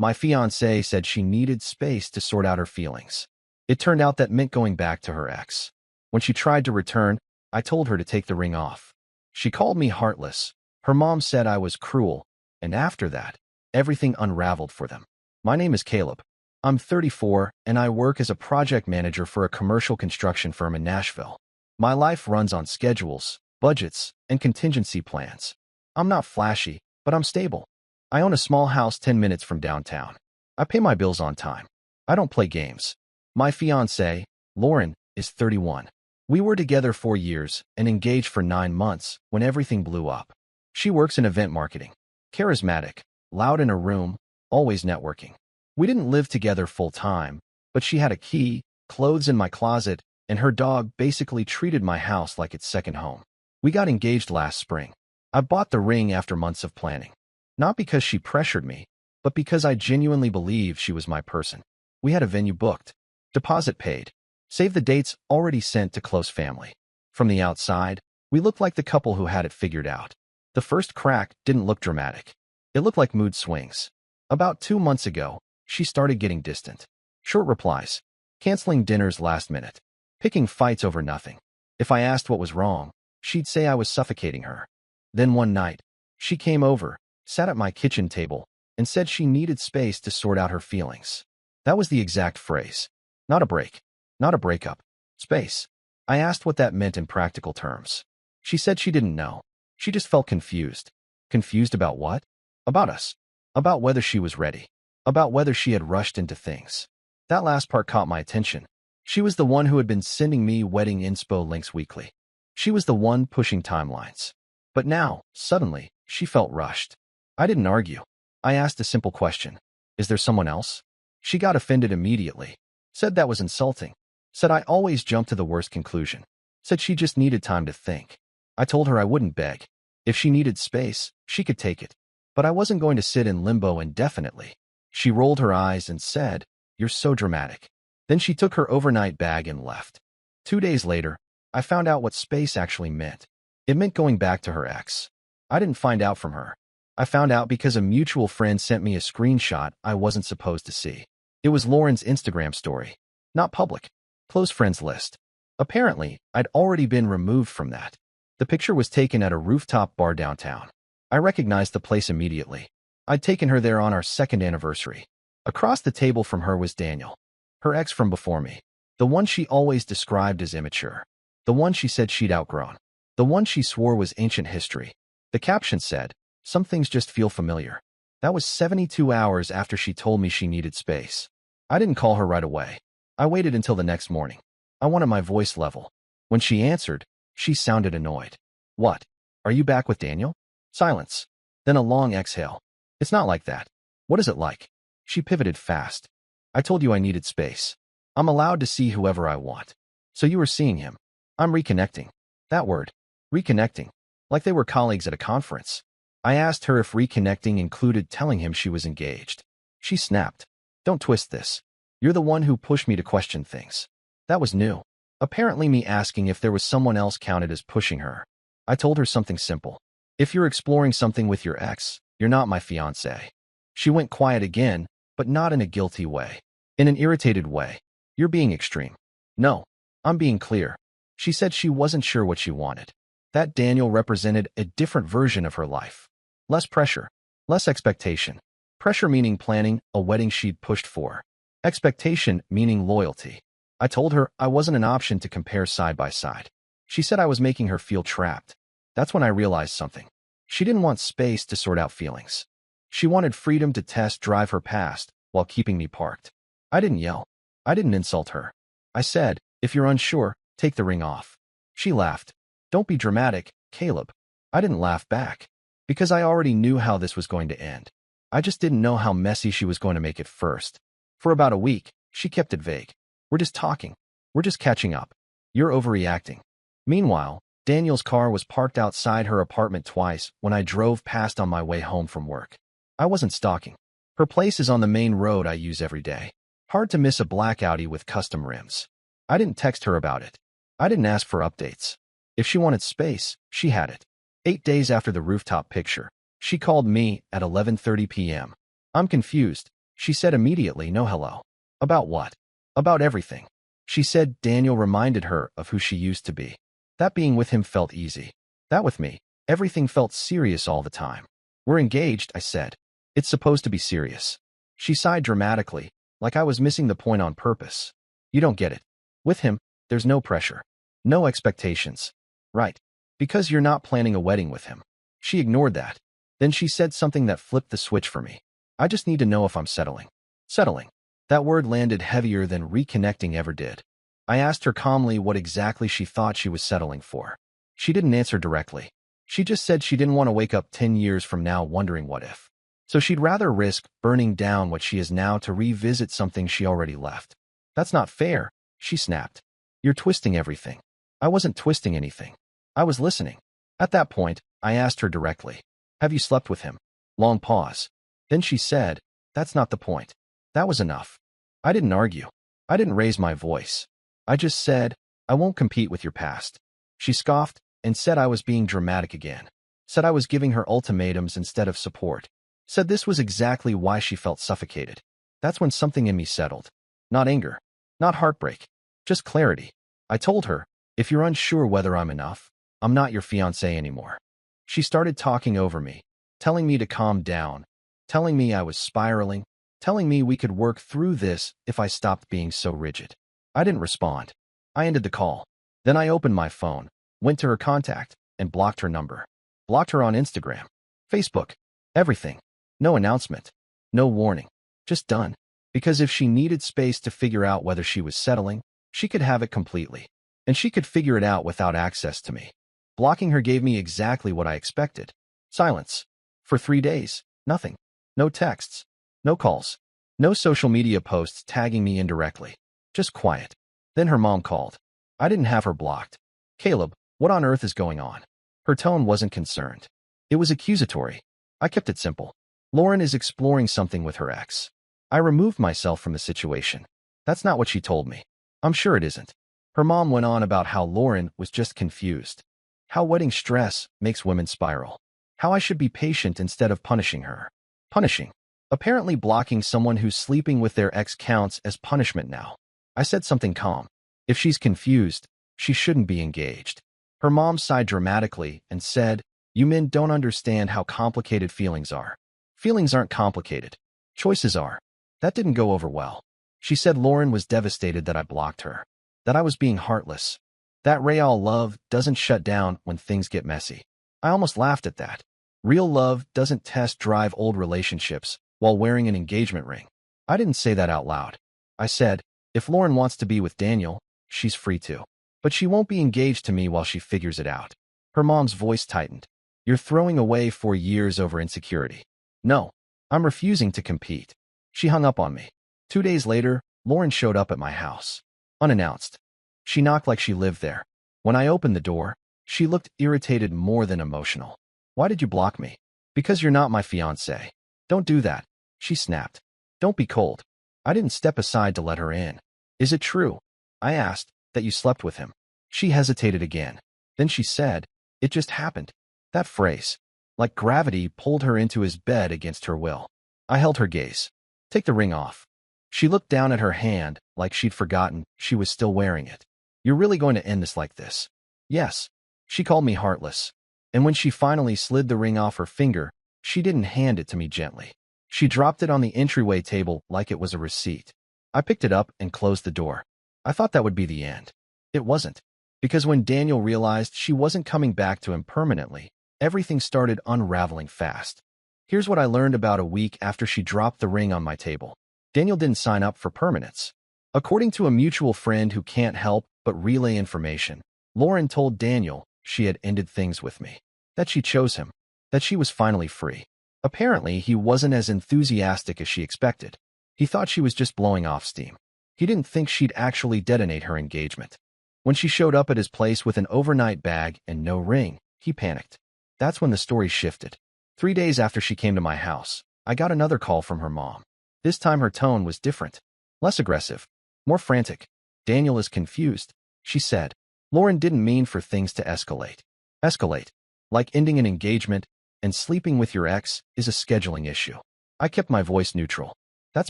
My fiancée said she needed space to sort out her feelings. It turned out that meant going back to her ex. When she tried to return, I told her to take the ring off. She called me heartless. Her mom said I was cruel, and after that, everything unraveled for them. My name is Caleb. I'm 34, and I work as a project manager for a commercial construction firm in Nashville. My life runs on schedules, budgets, and contingency plans. I'm not flashy, but I'm stable. I own a small house 10 minutes from downtown. I pay my bills on time. I don't play games. My fiancée, Lauren, is 31. We were together 4 years and engaged for 9 months when everything blew up. She works in event marketing. Charismatic, loud in her room, always networking. We didn't live together full-time, but she had a key, clothes in my closet, and her dog basically treated my house like its second home. We got engaged last spring. I bought the ring after months of planning. Not because she pressured me, but because I genuinely believed she was my person. We had a venue booked, deposit paid, save the dates already sent to close family. From the outside, we looked like the couple who had it figured out. The first crack didn't look dramatic. It looked like mood swings. About 2 months ago, she started getting distant. Short replies, canceling dinners last minute, picking fights over nothing. If I asked what was wrong, she'd say I was suffocating her. Then one night, she came over, sat at my kitchen table, and said she needed space to sort out her feelings. That was the exact phrase. Not a break. Not a breakup. Space. I asked what that meant in practical terms. She said she didn't know. She just felt confused. Confused about what? About us. About whether she was ready. About whether she had rushed into things. That last part caught my attention. She was the one who had been sending me wedding inspo links weekly. She was the one pushing timelines. But now, suddenly, she felt rushed. I didn't argue. I asked a simple question. Is there someone else? She got offended immediately. Said that was insulting. Said I always jumped to the worst conclusion. Said she just needed time to think. I told her I wouldn't beg. If she needed space, she could take it. But I wasn't going to sit in limbo indefinitely. She rolled her eyes and said, "You're so dramatic." Then she took her overnight bag and left. 2 days later, I found out what space actually meant. It meant going back to her ex. I didn't find out from her. I found out because a mutual friend sent me a screenshot I wasn't supposed to see. It was Lauren's Instagram story. Not public. Close friends list. Apparently, I'd already been removed from that. The picture was taken at a rooftop bar downtown. I recognized the place immediately. I'd taken her there on our 2nd anniversary. Across the table from her was Daniel, her ex from before me. The one she always described as immature. The one she said she'd outgrown. The one she swore was ancient history. The caption said, "Some things just feel familiar." That was 72 hours after she told me she needed space. I didn't call her right away. I waited until the next morning. I wanted my voice level. When she answered, she sounded annoyed. "What? Are you back with Daniel?" Silence. Then a long exhale. "It's not like that." "What is it like?" She pivoted fast. "I told you I needed space. I'm allowed to see whoever I want. So you were seeing him. I'm reconnecting." That word. Reconnecting. Like they were colleagues at a conference. I asked her if reconnecting included telling him she was engaged. She snapped. "Don't twist this. You're the one who pushed me to question things." That was new. Apparently me asking if there was someone else counted as pushing her. I told her something simple. If you're exploring something with your ex, you're not my fiancé. She went quiet again, but not in a guilty way. In an irritated way. "You're being extreme." "No, I'm being clear." She said she wasn't sure what she wanted. That Daniel represented a different version of her life. Less pressure. Less expectation. Pressure meaning planning a wedding she'd pushed for. Expectation meaning loyalty. I told her I wasn't an option to compare side by side. She said I was making her feel trapped. That's when I realized something. She didn't want space to sort out feelings. She wanted freedom to test drive her past while keeping me parked. I didn't yell. I didn't insult her. I said, "If you're unsure, take the ring off." She laughed. "Don't be dramatic, Caleb." I didn't laugh back. Because I already knew how this was going to end. I just didn't know how messy she was going to make it first. For about a week, she kept it vague. "We're just talking. We're just catching up. You're overreacting." Meanwhile, Daniel's car was parked outside her apartment twice when I drove past on my way home from work. I wasn't stalking. Her place is on the main road I use every day. Hard to miss a black Audi with custom rims. I didn't text her about it. I didn't ask for updates. If she wanted space, she had it. 8 days after the rooftop picture, she called me at 11:30 p.m. "I'm confused," She said immediately, no hello. About what? About everything. She said Daniel reminded her of who she used to be. That being with him felt easy. That with me, everything felt serious all the time. We're engaged, I said. It's supposed to be serious. She sighed dramatically, like I was missing the point on purpose. You don't get it. With him, there's no pressure. No expectations. Right. Because you're not planning a wedding with him. She ignored that. Then she said something that flipped the switch for me. I just need to know if I'm settling. Settling. That word landed heavier than reconnecting ever did. I asked her calmly what exactly she thought she was settling for. She didn't answer directly. She just said she didn't want to wake up 10 years from now wondering what if. So she'd rather risk burning down what she is now to revisit something she already left. That's not fair, she snapped. You're twisting everything. I wasn't twisting anything. I was listening. At that point, I asked her directly. Have you slept with him? Long pause. Then she said, that's not the point. That was enough. I didn't argue. I didn't raise my voice. I just said, I won't compete with your past. She scoffed and said I was being dramatic again. Said I was giving her ultimatums instead of support. Said this was exactly why she felt suffocated. That's when something in me settled. Not anger. Not heartbreak. Just clarity. I told her, if you're unsure whether I'm enough, I'm not your fiancé anymore. She started talking over me, telling me to calm down, telling me I was spiraling, telling me we could work through this if I stopped being so rigid. I didn't respond. I ended the call. Then I opened my phone, went to her contact, and blocked her number. Blocked her on Instagram, Facebook, everything. No announcement. No warning. Just done. Because if she needed space to figure out whether she was settling, she could have it completely. And she could figure it out without access to me. Blocking her gave me exactly what I expected. Silence. For 3 days, nothing. No texts. No calls. No social media posts tagging me indirectly. Just quiet. Then her mom called. I didn't have her blocked. Caleb, what on earth is going on? Her tone wasn't concerned. It was accusatory. I kept it simple. Lauren is exploring something with her ex. I removed myself from the situation. That's not what she told me. I'm sure it isn't. Her mom went on about how Lauren was just confused. How wedding stress makes women spiral. How I should be patient instead of punishing her. Punishing. Apparently blocking someone who's sleeping with their ex counts as punishment now. I said something calm. If she's confused, she shouldn't be engaged. Her mom sighed dramatically and said, you men don't understand how complicated feelings are. Feelings aren't complicated. Choices are. That didn't go over well. She said Lauren was devastated that I blocked her. That I was being heartless. That real love doesn't shut down when things get messy. I almost laughed at that. Real love doesn't test drive old relationships while wearing an engagement ring. I didn't say that out loud. I said, if Lauren wants to be with Daniel, she's free to. But she won't be engaged to me while she figures it out. Her mom's voice tightened. You're throwing away 4 years over insecurity. No, I'm refusing to compete. She hung up on me. 2 days later, Lauren showed up at my house. Unannounced. She knocked like she lived there. When I opened the door, she looked irritated more than emotional. Why did you block me? Because you're not my fiancé. Don't do that, she snapped. Don't be cold. I didn't step aside to let her in. Is it true? I asked, that you slept with him. She hesitated again. Then she said, it just happened. That phrase, like gravity, pulled her into his bed against her will. I held her gaze. Take the ring off. She looked down at her hand like she'd forgotten she was still wearing it. You're really going to end this like this? Yes. She called me heartless. And when she finally slid the ring off her finger, she didn't hand it to me gently. She dropped it on the entryway table like it was a receipt. I picked it up and closed the door. I thought that would be the end. It wasn't. Because when Daniel realized she wasn't coming back to him permanently, everything started unraveling fast. Here's what I learned about a week after she dropped the ring on my table. Daniel didn't sign up for permanence. According to a mutual friend who can't help but relay information, Lauren told Daniel she had ended things with me. That she chose him. That she was finally free. Apparently, he wasn't as enthusiastic as she expected. He thought she was just blowing off steam. He didn't think she'd actually detonate her engagement. When she showed up at his place with an overnight bag and no ring, he panicked. That's when the story shifted. 3 days after she came to my house, I got another call from her mom. This time her tone was different. Less aggressive. More frantic. Daniel is confused, she said. Lauren didn't mean for things to escalate. Escalate. Like ending an engagement and sleeping with your ex is a scheduling issue. I kept my voice neutral. That's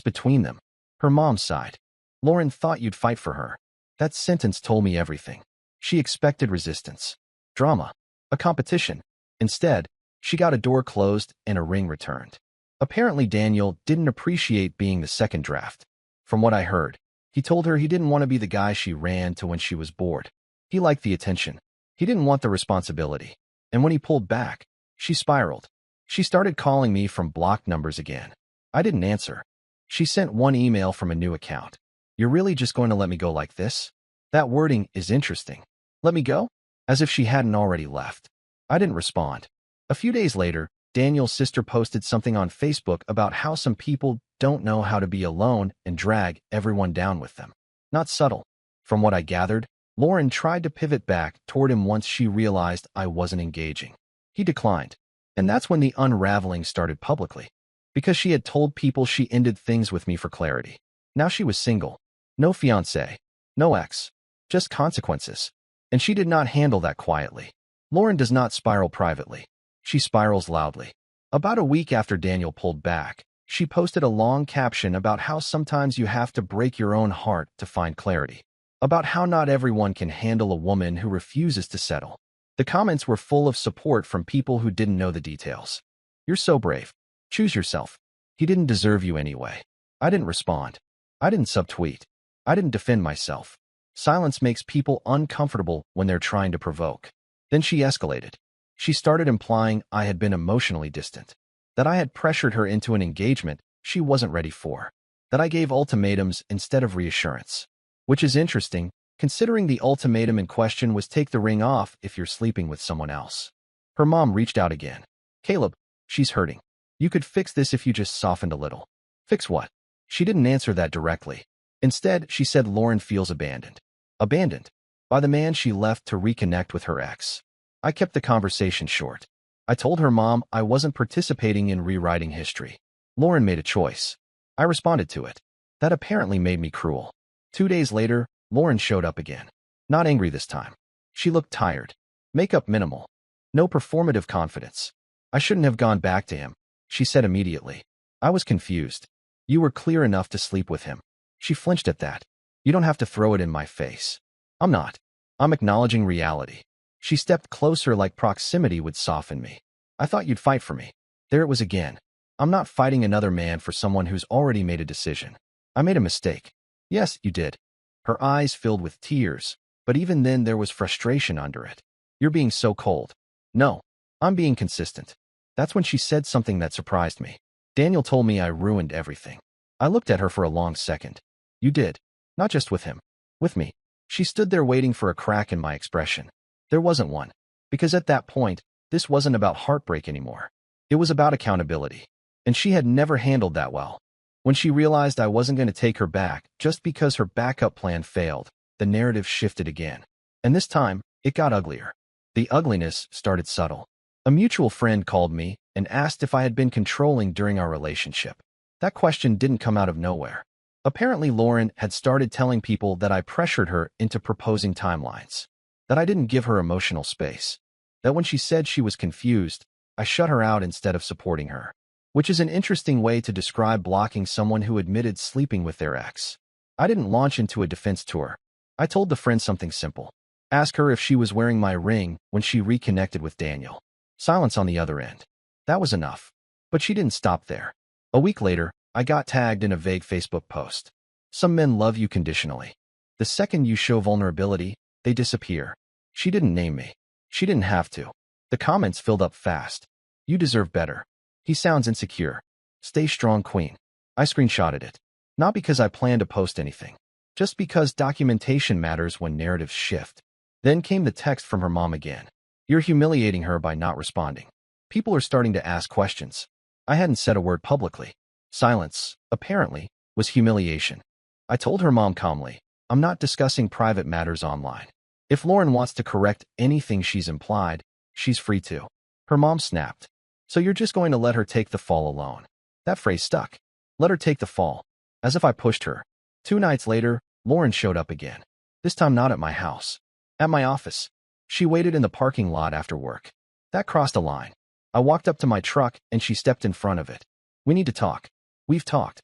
between them. Her mom sighed. Lauren thought you'd fight for her. That sentence told me everything. She expected resistance. Drama. A competition. Instead, she got a door closed and a ring returned. Apparently Daniel didn't appreciate being the second draft. From what I heard, he told her he didn't want to be the guy she ran to when she was bored. He liked the attention. He didn't want the responsibility. And when he pulled back, she spiraled. She started calling me from blocked numbers again. I didn't answer. She sent one email from a new account. You're really just going to let me go like this? That wording is interesting. Let me go? As if she hadn't already left. I didn't respond. A few days later, Daniel's sister posted something on Facebook about how some people don't know how to be alone and drag everyone down with them. Not subtle. From what I gathered, Lauren tried to pivot back toward him once she realized I wasn't engaging. He declined. And that's when the unraveling started publicly. Because she had told people she ended things with me for clarity. Now she was single. No fiancé. No ex. Just consequences. And she did not handle that quietly. Lauren does not spiral privately. She spirals loudly. About a week after Daniel pulled back, she posted a long caption about how sometimes you have to break your own heart to find clarity. About how not everyone can handle a woman who refuses to settle. The comments were full of support from people who didn't know the details. You're so brave. Choose yourself. He didn't deserve you anyway. I didn't respond. I didn't subtweet. I didn't defend myself. Silence makes people uncomfortable when they're trying to provoke. Then she escalated. She started implying I had been emotionally distant. That I had pressured her into an engagement she wasn't ready for. That I gave ultimatums instead of reassurance. Which is interesting, considering the ultimatum in question was take the ring off if you're sleeping with someone else. Her mom reached out again. Caleb, she's hurting. You could fix this if you just softened a little. Fix what? She didn't answer that directly. Instead, she said Lauren feels abandoned. Abandoned? By the man she left to reconnect with her ex. I kept the conversation short. I told her mom I wasn't participating in rewriting history. Lauren made a choice. I responded to it. That apparently made me cruel. 2 days later, Lauren showed up again. Not angry this time. She looked tired. Makeup minimal. No performative confidence. I shouldn't have gone back to him, she said immediately. I was confused. You were clear enough to sleep with him. She flinched at that. You don't have to throw it in my face. I'm not. I'm acknowledging reality. She stepped closer like proximity would soften me. I thought you'd fight for me. There it was again. I'm not fighting another man for someone who's already made a decision. I made a mistake. Yes, you did. Her eyes filled with tears, but even then there was frustration under it. You're being so cold. No, I'm being consistent. That's when she said something that surprised me. Daniel told me I ruined everything. I looked at her for a long second. You did. Not just with him. With me. She stood there waiting for a crack in my expression. There wasn't one. Because at that point, this wasn't about heartbreak anymore. It was about accountability. And she had never handled that well. When she realized I wasn't going to take her back just because her backup plan failed, the narrative shifted again. And this time, it got uglier. The ugliness started subtle. A mutual friend called me and asked if I had been controlling during our relationship. That question didn't come out of nowhere. Apparently, Lauren had started telling people that I pressured her into proposing timelines. That I didn't give her emotional space. That when she said she was confused, I shut her out instead of supporting her. Which is an interesting way to describe blocking someone who admitted sleeping with their ex. I didn't launch into a defense tour. I told the friend something simple. Ask her if she was wearing my ring when she reconnected with Daniel. Silence on the other end. That was enough. But she didn't stop there. A week later, I got tagged in a vague Facebook post. Some men love you conditionally. The second you show vulnerability, they disappear. She didn't name me. She didn't have to. The comments filled up fast. You deserve better. He sounds insecure. Stay strong, queen. I screenshotted it. Not because I planned to post anything. Just because documentation matters when narratives shift. Then came the text from her mom again. You're humiliating her by not responding. People are starting to ask questions. I hadn't said a word publicly. Silence, apparently, was humiliation. I told her mom calmly, I'm not discussing private matters online. If Lauren wants to correct anything she's implied, she's free to. Her mom snapped. So you're just going to let her take the fall alone. That phrase stuck. Let her take the fall. As if I pushed her. 2 nights later, Lauren showed up again. This time not at my house. At my office. She waited in the parking lot after work. That crossed a line. I walked up to my truck and she stepped in front of it. We need to talk. We've talked.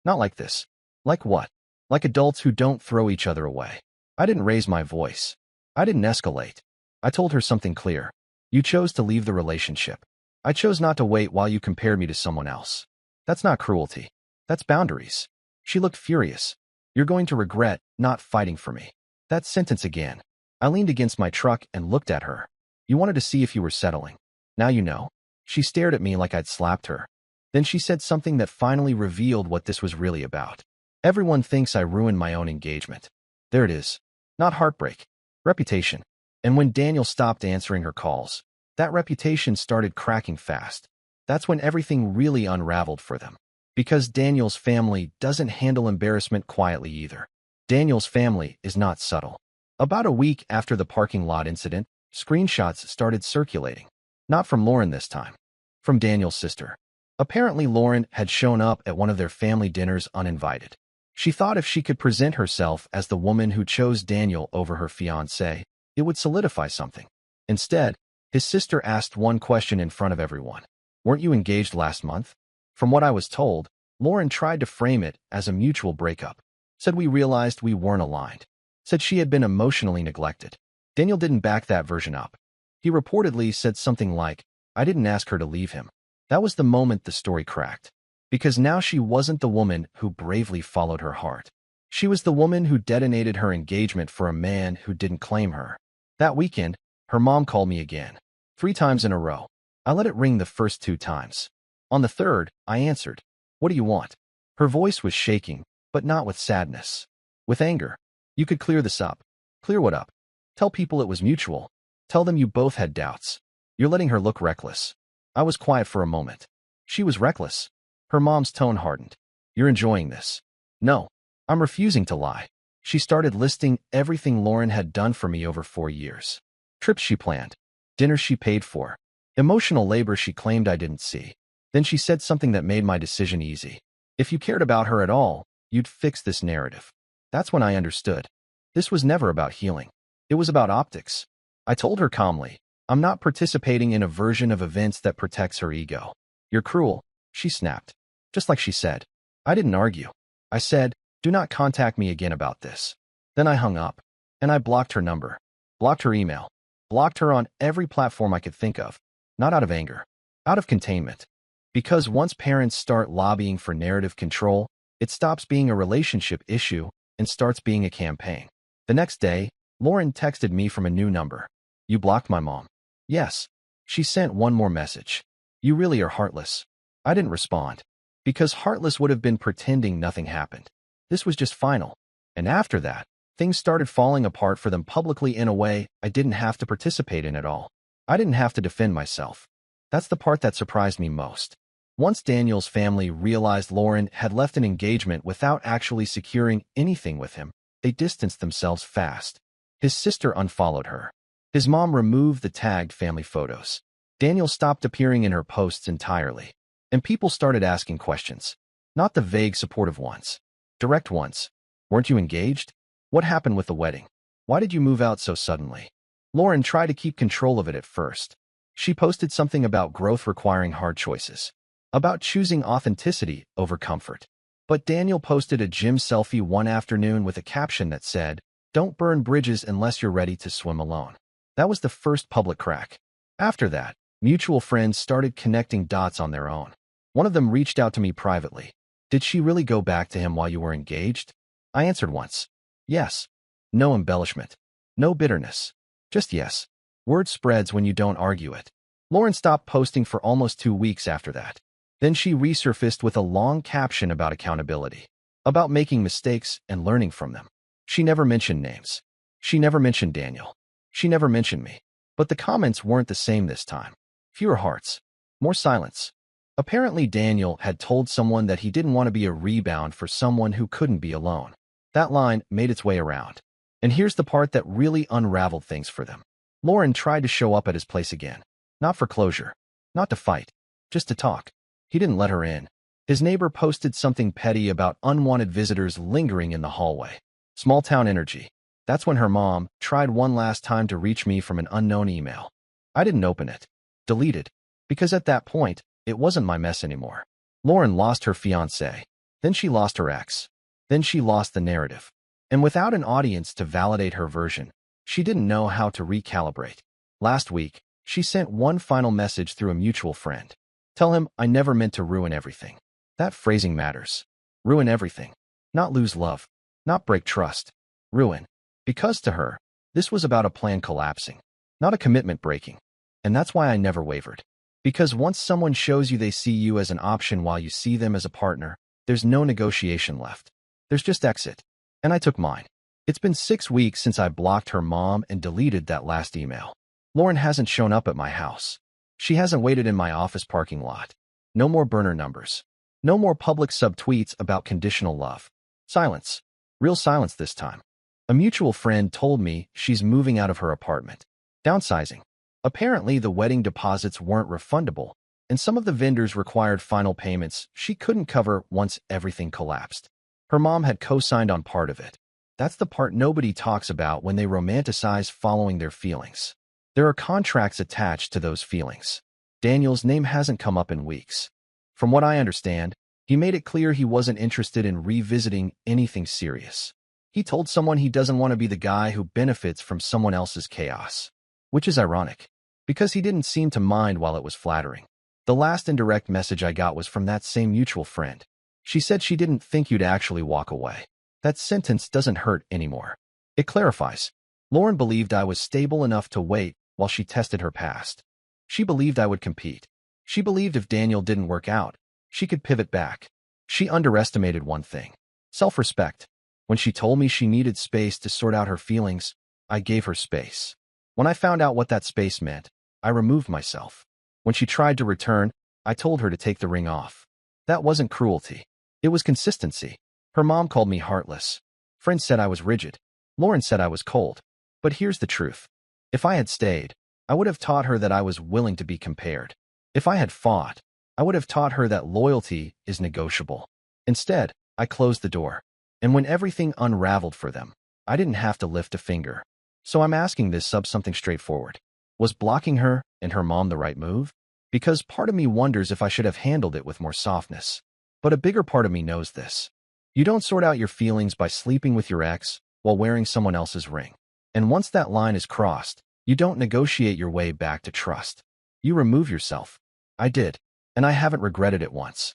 Not like this. Like what? Like adults who don't throw each other away. I didn't raise my voice. I didn't escalate. I told her something clear. You chose to leave the relationship. I chose not to wait while you compared me to someone else. That's not cruelty. That's boundaries. She looked furious. You're going to regret not fighting for me. That sentence again. I leaned against my truck and looked at her. You wanted to see if you were settling. Now you know. She stared at me like I'd slapped her. Then she said something that finally revealed what this was really about. Everyone thinks I ruined my own engagement. There it is. Not heartbreak. Reputation. And when Daniel stopped answering her calls, that reputation started cracking fast. That's when everything really unraveled for them. Because Daniel's family doesn't handle embarrassment quietly either. Daniel's family is not subtle. About a week after the parking lot incident, screenshots started circulating. Not from Lauren this time. From Daniel's sister. Apparently Lauren had shown up at one of their family dinners uninvited. She thought if she could present herself as the woman who chose Daniel over her fiancé, it would solidify something. Instead, his sister asked one question in front of everyone. Weren't you engaged last month? From what I was told, Lauren tried to frame it as a mutual breakup. Said we realized we weren't aligned. Said she had been emotionally neglected. Daniel didn't back that version up. He reportedly said something like, I didn't ask her to leave him. That was the moment the story cracked. Because now she wasn't the woman who bravely followed her heart. She was the woman who detonated her engagement for a man who didn't claim her. That weekend, her mom called me again. 3 times in a row. I let it ring the first 2 times. On the third, I answered. What do you want? Her voice was shaking, but not with sadness. With anger. You could clear this up. Clear what up? Tell people it was mutual. Tell them you both had doubts. You're letting her look reckless. I was quiet for a moment. She was reckless. Her mom's tone hardened. You're enjoying this. No. I'm refusing to lie. She started listing everything Lauren had done for me over 4 years. Trips she planned. Dinners she paid for. Emotional labor she claimed I didn't see. Then she said something that made my decision easy. If you cared about her at all, you'd fix this narrative. That's when I understood. This was never about healing. It was about optics. I told her calmly, I'm not participating in a version of events that protects her ego. You're cruel, she snapped. Just like she said. I didn't argue. I said, do not contact me again about this. Then I hung up. And I blocked her number. Blocked her email. Blocked her on every platform I could think of. Not out of anger. Out of containment. Because once parents start lobbying for narrative control, it stops being a relationship issue and starts being a campaign. The next day, Lauren texted me from a new number. You blocked my mom. Yes. She sent one more message. You really are heartless. I didn't respond. Because heartless would have been pretending nothing happened. This was just final. And after that, things started falling apart for them publicly in a way I didn't have to participate in at all. I didn't have to defend myself. That's the part that surprised me most. Once Daniel's family realized Lauren had left an engagement without actually securing anything with him, they distanced themselves fast. His sister unfollowed her. His mom removed the tagged family photos. Daniel stopped appearing in her posts entirely. And people started asking questions. Not the vague supportive ones. Direct ones. Weren't you engaged? What happened with the wedding? Why did you move out so suddenly? Lauren tried to keep control of it at first. She posted something about growth requiring hard choices. About choosing authenticity over comfort. But Daniel posted a gym selfie one afternoon with a caption that said, don't burn bridges unless you're ready to swim alone. That was the first public crack. After that, mutual friends started connecting dots on their own. One of them reached out to me privately. Did she really go back to him while you were engaged? I answered once. Yes. No embellishment. No bitterness. Just yes. Word spreads when you don't argue it. Lauren stopped posting for almost 2 weeks after that. Then she resurfaced with a long caption about accountability. About making mistakes and learning from them. She never mentioned names. She never mentioned Daniel. She never mentioned me. But the comments weren't the same this time. Fewer hearts. More silence. Apparently Daniel had told someone that he didn't want to be a rebound for someone who couldn't be alone. That line made its way around. And here's the part that really unraveled things for them. Lauren tried to show up at his place again. Not for closure. Not to fight. Just to talk. He didn't let her in. His neighbor posted something petty about unwanted visitors lingering in the hallway. Small town energy. That's when her mom tried one last time to reach me from an unknown email. I didn't open it. Deleted. Because at that point, it wasn't my mess anymore. Lauren lost her fiancé. Then she lost her ex. Then she lost the narrative. And without an audience to validate her version, she didn't know how to recalibrate. Last week, she sent one final message through a mutual friend. Tell him I never meant to ruin everything. That phrasing matters. Ruin everything. Not lose love. Not break trust. Ruin. Because to her, this was about a plan collapsing, not a commitment breaking. And that's why I never wavered. Because once someone shows you they see you as an option while you see them as a partner, there's no negotiation left. There's just exit. And I took mine. It's been 6 weeks since I blocked her mom and deleted that last email. Lauren hasn't shown up at my house. She hasn't waited in my office parking lot. No more burner numbers. No more public subtweets about conditional love. Silence. Real silence this time. A mutual friend told me she's moving out of her apartment. Downsizing. Apparently, the wedding deposits weren't refundable, and some of the vendors required final payments she couldn't cover once everything collapsed. Her mom had co-signed on part of it. That's the part nobody talks about when they romanticize following their feelings. There are contracts attached to those feelings. Daniel's name hasn't come up in weeks. From what I understand, he made it clear he wasn't interested in revisiting anything serious. He told someone he doesn't want to be the guy who benefits from someone else's chaos. Which is ironic, because he didn't seem to mind while it was flattering. The last indirect message I got was from that same mutual friend. She said she didn't think you'd actually walk away. That sentence doesn't hurt anymore. It clarifies. Lauren believed I was stable enough to wait while she tested her past. She believed I would compete. She believed if Daniel didn't work out, she could pivot back. She underestimated one thing: self-respect. When she told me she needed space to sort out her feelings, I gave her space. When I found out what that space meant, I removed myself. When she tried to return, I told her to take the ring off. That wasn't cruelty. It was consistency. Her mom called me heartless. Friends said I was rigid. Lauren said I was cold. But here's the truth. If I had stayed, I would have taught her that I was willing to be compared. If I had fought, I would have taught her that loyalty is negotiable. Instead, I closed the door. And when everything unraveled for them, I didn't have to lift a finger. So I'm asking this something straightforward. Was blocking her and her mom the right move? Because part of me wonders if I should have handled it with more softness. But a bigger part of me knows this. You don't sort out your feelings by sleeping with your ex while wearing someone else's ring. And once that line is crossed, you don't negotiate your way back to trust. You remove yourself. I did, and I haven't regretted it once.